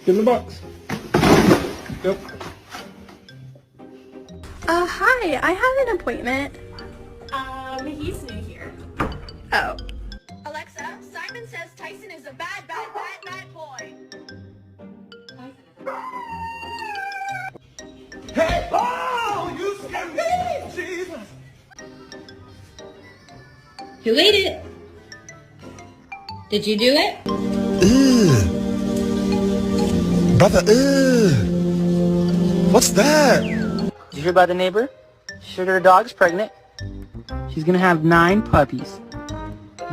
Get in the box. Yep. Hi, I have an appointment. He's new here. Oh. Alexa, Simon says Tyson is a bad boy. Hey! Oh, you scared me! Jesus! Who ate it? Did you do it? Brother, what's that? Did you hear about the neighbor? She heard her dog's pregnant. She's gonna have 9 puppies.